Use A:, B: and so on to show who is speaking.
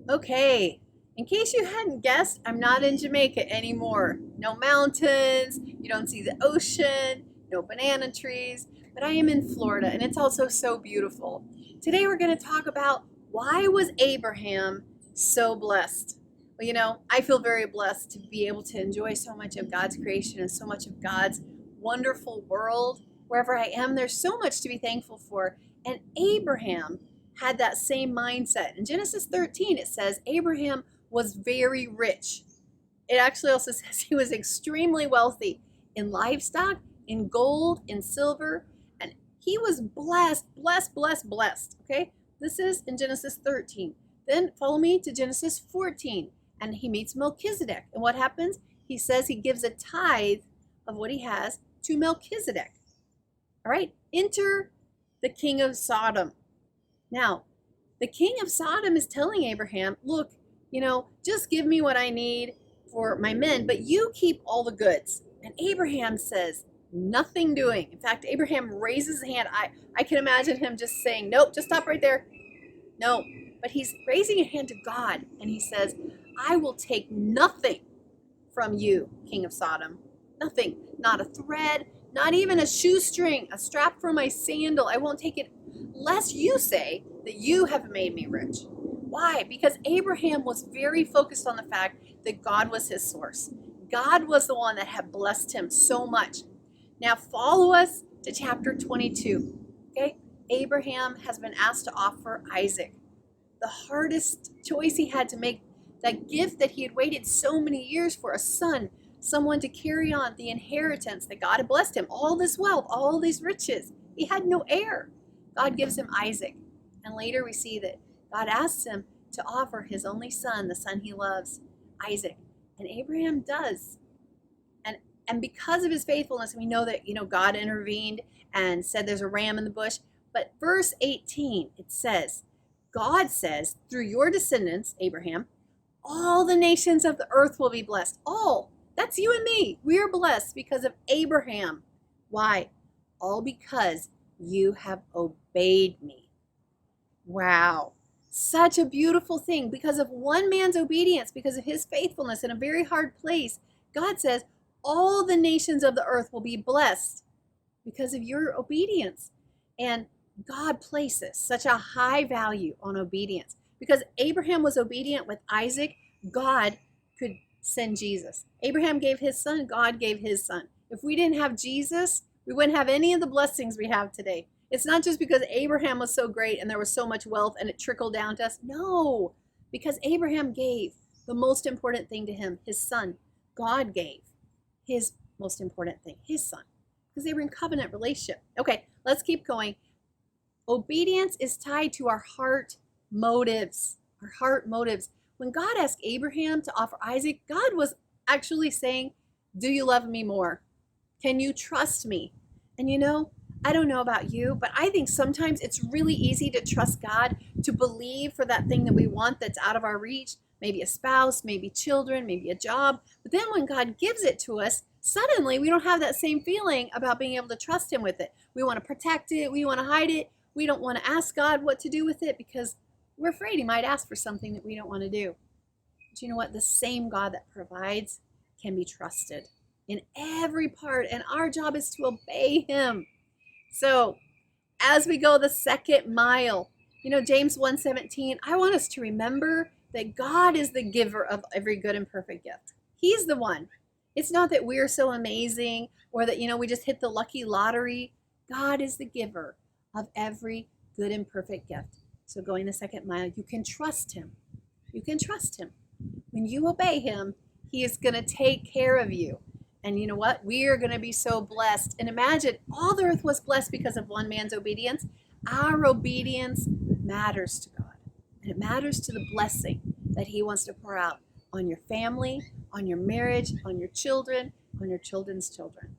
A: Okay, in case you hadn't guessed, I'm not in Jamaica anymore. No mountains, you don't see the ocean, no banana trees, but I am in Florida and it's also so beautiful. Today we're going to talk about why was Abraham so blessed? Well, I feel very blessed to be able to enjoy so much of God's creation and so much of God's wonderful world. Wherever I am, there's so much to be thankful for. And Abraham had that same mindset. In Genesis 13, it says Abraham was very rich. It actually also says he was extremely wealthy in livestock, in gold, in silver, and he was blessed, blessed, blessed, blessed. Okay, this is in Genesis 13. Then follow me to Genesis 14, and he meets Melchizedek. And what happens? He says he gives a tithe of what he has to Melchizedek. All right, enter the king of Sodom. Now, the king of Sodom is telling Abraham, look, just give me what I need for my men, but you keep all the goods. And Abraham says, nothing doing. In fact, Abraham raises his hand. I can imagine him just saying, nope, just stop right there. No, but he's raising a hand to God, and he says, I will take nothing from you, king of Sodom. Nothing, not a thread, not even a shoestring, a strap for my sandal. I won't take it lest you say that you have made me rich. Why? Because Abraham was very focused on the fact that God was his source. God was the one that had blessed him so much. Now follow us to chapter 22. Okay? Abraham has been asked to offer Isaac. The hardest choice he had to make, that gift that he had waited so many years for, a son, someone to carry on the inheritance that God had blessed him, all this wealth, all these riches. He had no heir. God gives him Isaac. And later we see that God asks him to offer his only son, the son he loves, Isaac. And Abraham does. And because of his faithfulness, we know that, God intervened and said there's a ram in the bush. But verse 18, it says, God says, through your descendants, Abraham, all the nations of the earth will be blessed. All. That's you and me. We are blessed because of Abraham. Why? All because you have obeyed me. Wow. Such a beautiful thing. Because of one man's obedience, because of his faithfulness in a very hard place, God says all the nations of the earth will be blessed because of your obedience. And God places such a high value on obedience. Because Abraham was obedient with Isaac, God could send Jesus. Abraham gave his son, God gave his son. If we didn't have Jesus, we wouldn't have any of the blessings we have today. It's not just because Abraham was so great and there was so much wealth and it trickled down to us. No, because Abraham gave the most important thing to him, his son. God gave his most important thing, his son, because they were in covenant relationship. Okay, let's keep going. Obedience is tied to our heart motives. Our heart motives. When God asked Abraham to offer Isaac, God was actually saying, do you love me more? Can you trust me? And I don't know about you, but I think sometimes it's really easy to trust God, to believe for that thing that we want that's out of our reach, maybe a spouse, maybe children, maybe a job. But then when God gives it to us, suddenly we don't have that same feeling about being able to trust him with it. We want to protect it. We want to hide it. We don't want to ask God what to do with it because we're afraid he might ask for something that we don't want to do. But you know what? The same God that provides can be trusted in every part, and our job is to obey him. So as we go the second mile, James 1:17, I want us to remember that God is the giver of every good and perfect gift. He's the one. It's not that we're so amazing or that, we just hit the lucky lottery. God is the giver of every good and perfect gift. So going the second mile, you can trust him. You can trust him. When you obey him, he is going to take care of you. And you know what? We are going to be so blessed. And imagine, all the earth was blessed because of one man's obedience. Our obedience matters to God. And it matters to the blessing that he wants to pour out on your family, on your marriage, on your children, on your children's children.